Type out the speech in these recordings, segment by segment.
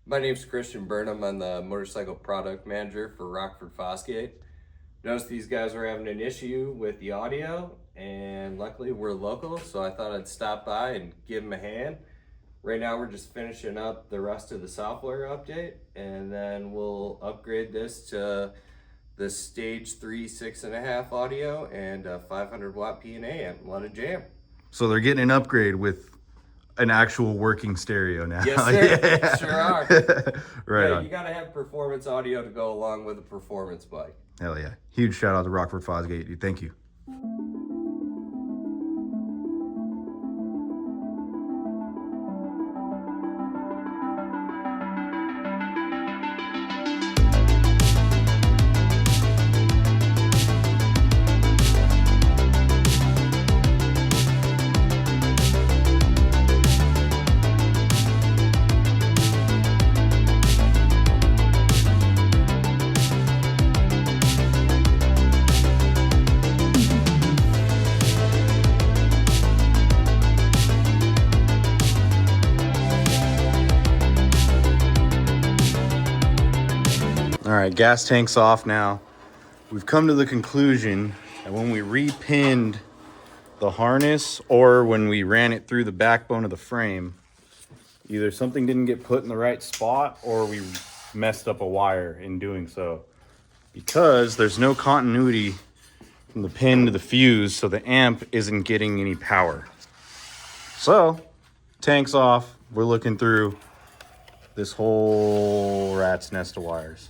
My name's Christian Burnham. I'm the motorcycle product manager for Rockford Fosgate. Noticed these guys were having an issue with the audio, and luckily we're local, so I thought I'd stop by and give them a hand. Right now we're just finishing up the rest of the software update, and then we'll upgrade this to the stage 3 6.5 audio and a 500 watt P&A amp. Let it jam. So they're getting an upgrade with an actual working stereo now. Yes, sir. Yeah. Sure are. Right Yeah, on. you gotta have performance audio to go along with a performance bike. Hell yeah. Huge shout out to Rockford Fosgate. Thank you. All right, gas tank's off now. We've come to the conclusion that when we repinned the harness or when we ran it through the backbone of the frame, either something didn't get put in the right spot or we messed up a wire in doing so. Because there's no continuity from the pin to the fuse, so the amp isn't getting any power. So, tank's off. We're looking through this whole rat's nest of wires.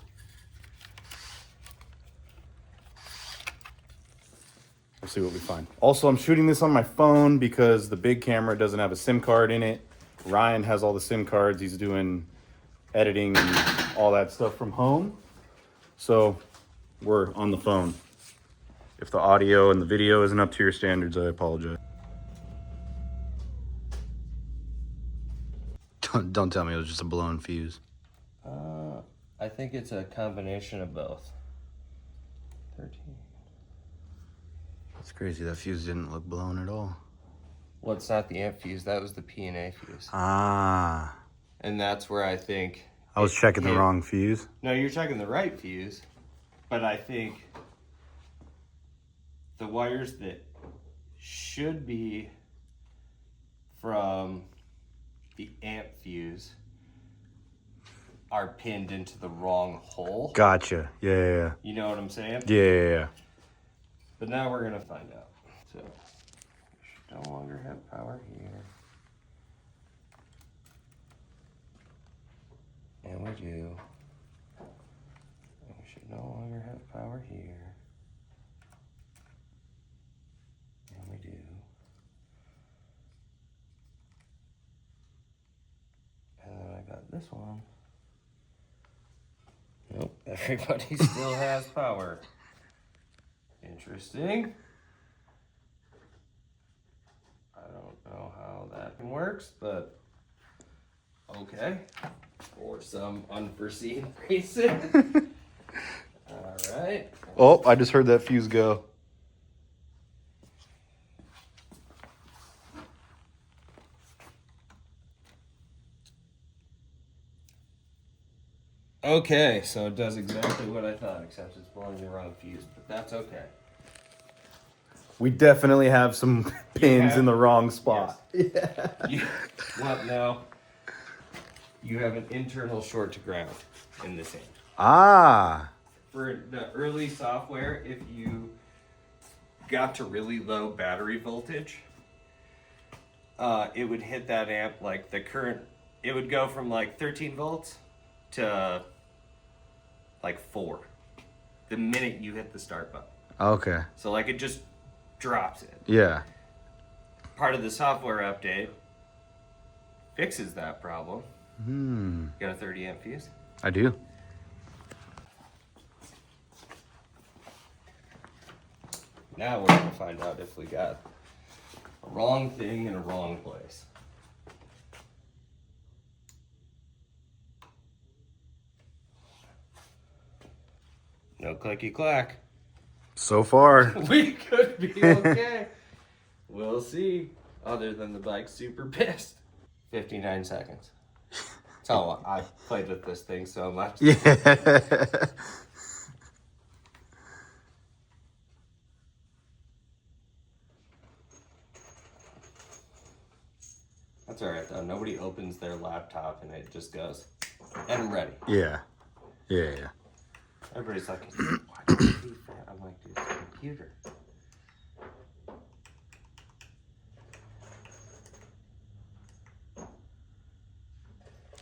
We'll see what we find. Also, I'm shooting this on my phone because the big camera doesn't have a SIM card in it. Ryan has all the SIM cards. He's doing editing and all that stuff from home. So we're on the phone. If the audio and the video isn't up to your standards, I apologize. Don't tell me it was just a blown fuse. I think it's a combination of both. 13. That's crazy. That fuse didn't look blown at all. Well, it's not the amp fuse. That was the P&A fuse. Ah. And that's where I think... I was checking the wrong fuse. No, you're checking the right fuse. But I think the wires that should be from the amp fuse are pinned into the wrong hole. Gotcha. Yeah. You know what I'm saying? Yeah. But now we're gonna find out. So, we should no longer have power here. And we do. And we should no longer have power here. And we do. And then I got this one. Nope, everybody still has power. Interesting. I don't know how that works, but okay. For some unforeseen reason. All right. Oh, I just heard that fuse go. Okay, so it does exactly what I thought, except it's blowing the wrong fuse, but that's okay. We definitely have some pins in the wrong spot. Yes. Well, now, you have an internal short to ground in this amp. Ah. For the early software, if you got to really low battery voltage, it would hit that amp like the current, it would go from like 13 volts to like 4 the minute you hit the start button. Okay. So like it just drops it. Yeah. Part of the software update fixes that problem. You got a 30 amp fuse? I do. Now we're gonna find out if we got a wrong thing in a wrong place. No clicky clack. So far. We could be okay. We'll see. Other than the bike's super pissed. 59 seconds. Tell them I've played with this thing so much. Yeah. That's all right though. Nobody opens their laptop and it just goes, and I'm ready. Yeah. Yeah. Everybody's like, why do you do that? I'm like, dude, it's a computer.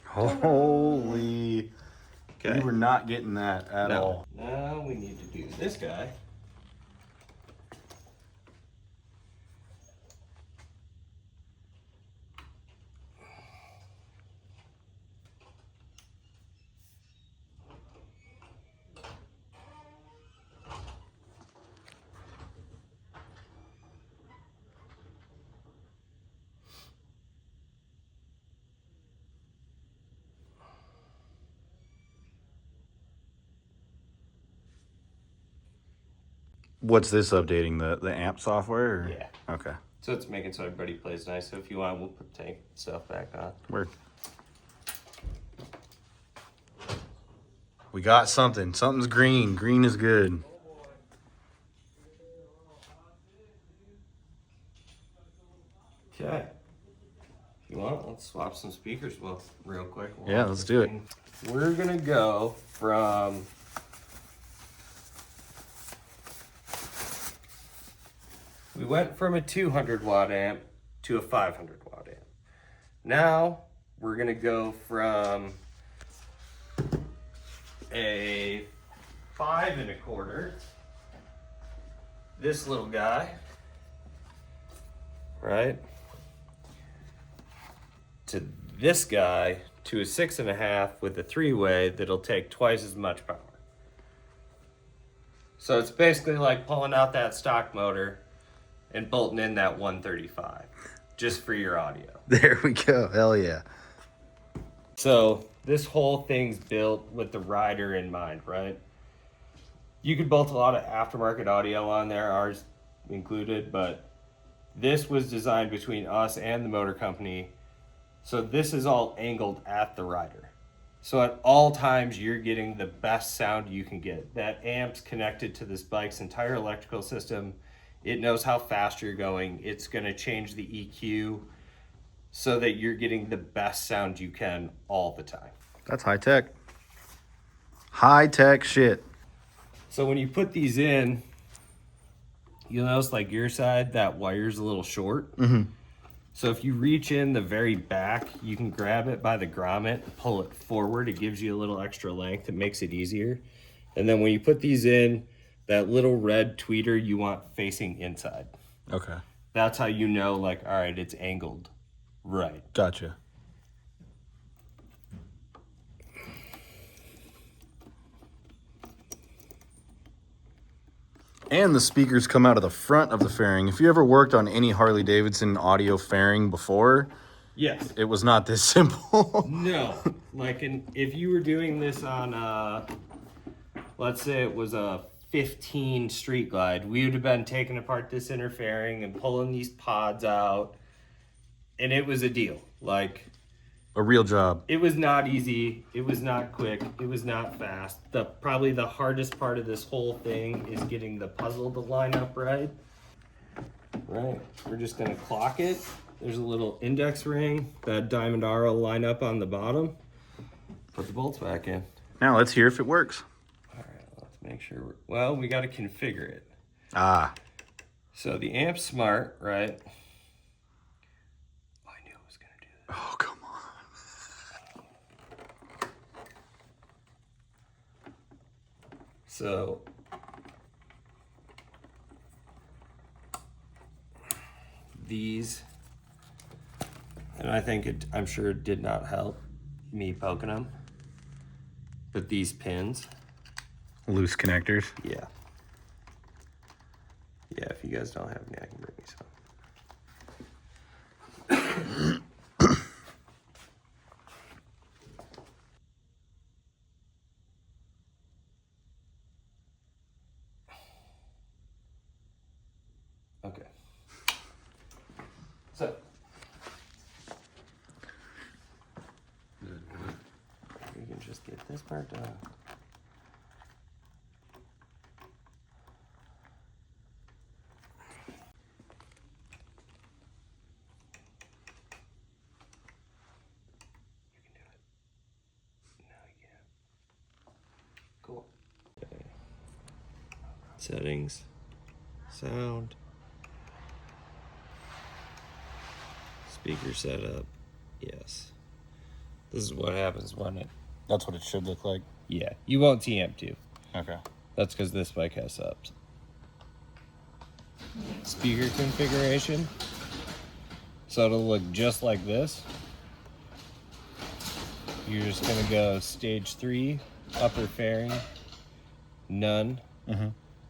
Holy. Okay. We were not getting that at all. Now we need to do this guy. What's this updating? The amp software? Or? Yeah. Okay. So it's making so everybody plays nice. So if you want, we'll put tank stuff back on. Word. We got something. Something's green. Green is good. Okay. If you want, let's swap some speakers real quick. Yeah, let's do it. We're gonna go from we went from a 200 watt amp to a 500 watt amp. Now we're gonna go from a 5 1/4, this little guy, right, to this guy, to a 6 1/2 with a 3-way that'll take twice as much power. So it's basically like pulling out that stock motor and bolting in that 135 just for your audio. There we go. Hell yeah. So this whole thing's built with the rider in mind, right? You could bolt a lot of aftermarket audio on there, ours included, but this was designed between us and the motor company. So this is all angled at the rider. So at all times, you're getting the best sound you can get. That amp's connected to this bike's entire electrical system. It knows how fast you're going. It's gonna change the EQ so that you're getting the best sound you can all the time. That's high tech. High tech shit. So when you put these in, you'll notice like your side, that wire's a little short. Mm-hmm. So if you reach in the very back, you can grab it by the grommet and pull it forward. It gives you a little extra length. It makes it easier. And then when you put these in, that little red tweeter you want facing inside. Okay. That's how you know, like, all right, it's angled right. Gotcha. And the speakers come out of the front of the fairing. If you ever worked on any Harley-Davidson audio fairing before, Yes. it was not this simple. No. Like, if you were doing this on, let's say it was a 15 Street Glide, we would have been taking apart this inner fairing and pulling these pods out, and it was a deal. Like, A real job. it was not easy. It was not quick. It was not fast. Probably the hardest part of this whole thing is getting the puzzle to line up right. Right. We're just gonna clock it. There's a little index ring. That diamond R will line up on the bottom. Put the bolts back in. Now let's hear if it works. All right. Let's make sure. Well, we got to configure it. Ah. So the amp's smart, right? Oh, I knew it was gonna do that. Oh, come on. So these, and I think I'm sure it did not help me poking them, but these pins, Loose connectors. yeah. Yeah, if you guys don't have any, I can bring you some. Okay. So. this part done? You can do it. No, you can't. Cool. Okay. Settings. Sound. Speaker setup. Yes. This is what happens when it... That's what it should look like. Yeah. You won't see amp 2. Okay. That's because this bike has subs. Speaker configuration. So it'll look just like this. You're just going to go stage 3, upper fairing, none,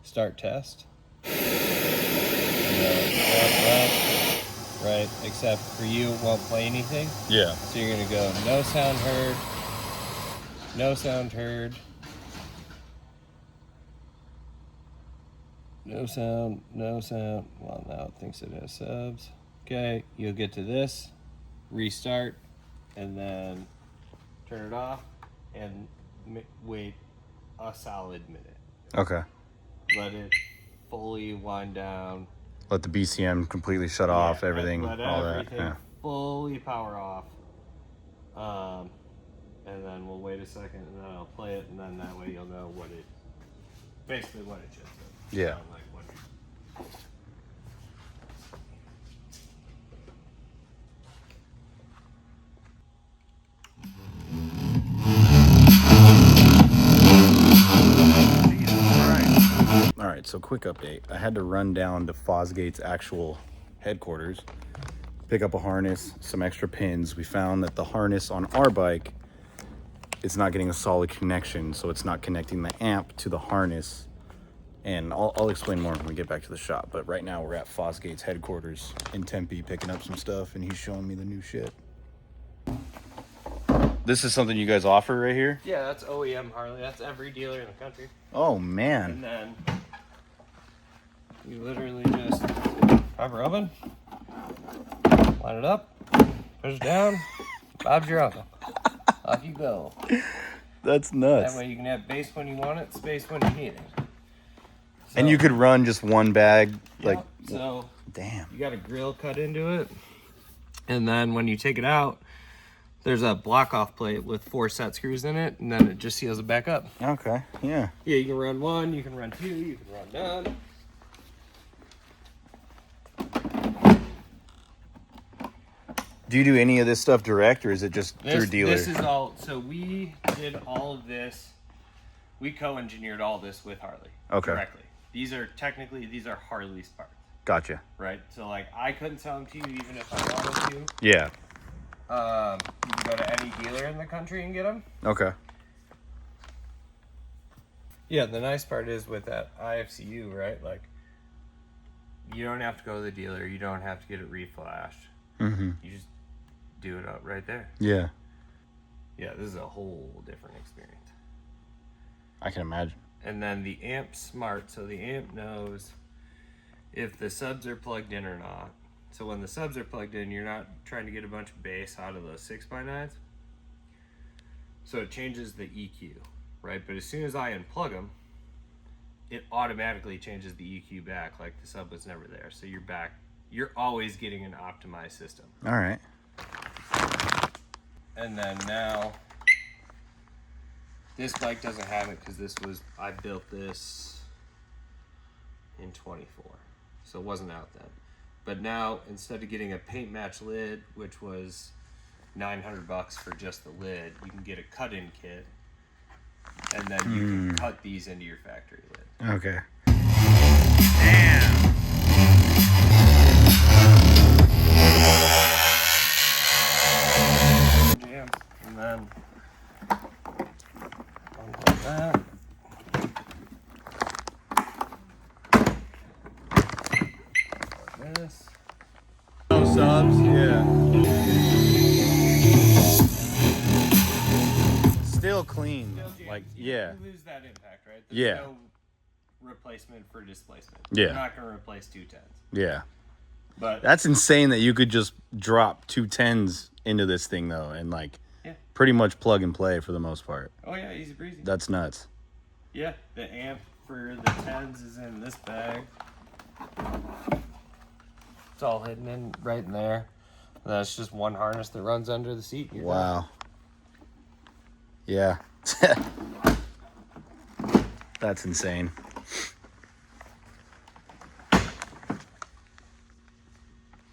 start test. Right, except for you, it won't play anything. Yeah. So you're going to go no sound heard, no sound heard, no sound, no sound. Well, now it thinks it has subs. Okay, you'll get to this, restart, and then turn it off and wait a solid minute. Okay. Let it fully wind down. Let the BCM completely shut off, everything, let all everything that. Yeah. fully power off. And then we'll wait a second and then I'll play it, and then that way you'll know what it, basically what it should do. Yeah. Sound like what All right, so quick update. I had to run down to Fosgate's actual headquarters, pick up a harness, some extra pins. We found that the harness on our bike, it's not getting a solid connection, so it's not connecting the amp to the harness. And I'll explain more when we get back to the shop. But right now we're at Fosgate's headquarters in Tempe picking up some stuff, and he's showing me the new shit. This is something you guys offer right here? Yeah, that's OEM Harley. That's every dealer in the country. Oh, man. And then you literally just have a oven, line it up, push it down, Bob's your uncle. Off you go. That's nuts. That way you can have bass when you want it, space when you need it. So, And you could run just one bag, like, so damn. you got a grill cut into it, and then when you take it out, there's a block off plate with 4 set screws in it, and then it just seals it back up. Okay, yeah. Yeah, you can run 1, you can run 2, you can run none. Do you do any of this stuff direct, or is it just through dealer? This is all, so we did all of this, we co-engineered all this with Harley. Okay. Directly. These are Harley's parts. Gotcha. Right? So like, I couldn't sell them to you even if I wanted to. Yeah. You can go to any dealer in the country and get them. Okay. Yeah, the nice part is with that IFCU, right? Like, you don't have to go to the dealer. You don't have to get it reflashed. Mm-hmm. You just do it up right there. Yeah. Yeah, this is a whole different experience. I can imagine. And then the amp's smart, so the amp knows if the subs are plugged in or not. So when the subs are plugged in, you're not trying to get a bunch of bass out of those 6x9s. So it changes the EQ, right? But as soon as I unplug them, it automatically changes the EQ back, like the sub was never there. So you're back. You're always getting an optimized system. All right. And then now, this bike doesn't have it because I built this in 24. So it wasn't out then. But now, instead of getting a paint match lid, which was $900 for just the lid, you can get a cut-in kit, and then you can cut these into your factory lid. Okay. Damn. Jam, and then unplug that. This. No subs, yeah. Still clean. Like, yeah. You lose that impact, right? There's Yeah. no replacement for displacement. Yeah. You're not going to replace 210s. Yeah. But That's insane that you could just drop 2 10s into this thing, though, and, like, yeah. pretty much plug and play for the most part. Oh yeah, easy breezy. That's nuts. Yeah, the amp for the 10s is in this bag. It's all hidden in right in there. That's just one harness that runs under the seat. Wow. Yeah. That's insane.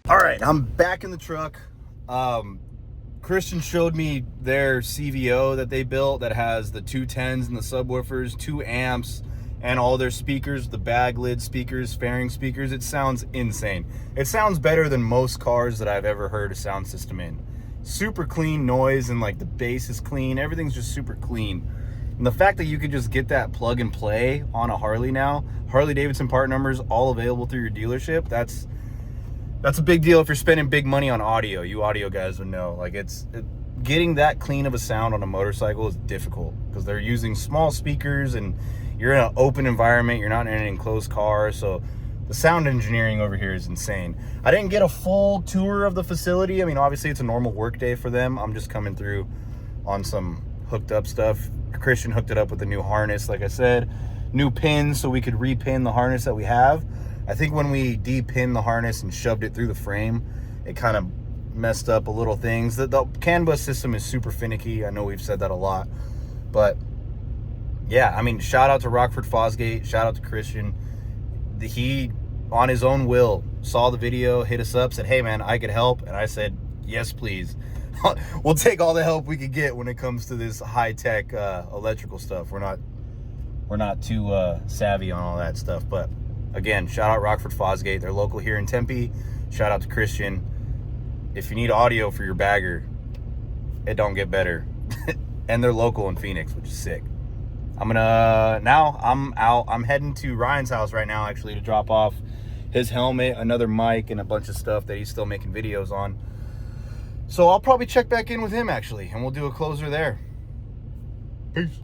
All right, I'm back in the truck. Christian showed me their CVO that they built that has the 210s and the subwoofers, 2 amps, and all their speakers, the bag lid speakers, fairing speakers. It sounds insane. It sounds better than most cars that I've ever heard a sound system in. Super clean noise, and like the bass is clean. Everything's just super clean. And the fact that you could just get that plug and play on a Harley now, Harley-Davidson part numbers all available through your dealership, that's a big deal if you're spending big money on audio. You audio guys would know. Like getting that clean of a sound on a motorcycle is difficult because they're using small speakers and you're in an open environment. You're not in an enclosed car. So the sound engineering over here is insane. I didn't get a full tour of the facility. I mean, obviously it's a normal work day for them. I'm just coming through on some hooked up stuff. Christian hooked it up with a new harness, like I said, new pins so we could repin the harness that we have. I think when we de-pinned the harness and shoved it through the frame, it kind of messed up a little things. The CAN bus system is super finicky. I know we've said that a lot, but yeah, I mean, shout out to Rockford Fosgate, shout out to Christian. He, on his own will, saw the video, hit us up, said, hey man, I could help. And I said, yes, please. We'll take all the help we could get when it comes to this high-tech electrical stuff. We're not too savvy on all that stuff, but again, shout out Rockford Fosgate. They're local here in Tempe. Shout out to Christian. If you need audio for your bagger, it don't get better. And they're local in Phoenix, which is sick. I'm out. I'm heading to Ryan's house right now, actually, to drop off his helmet, another mic, and a bunch of stuff that he's still making videos on. So I'll probably check back in with him, actually, and we'll do a closer there. Peace.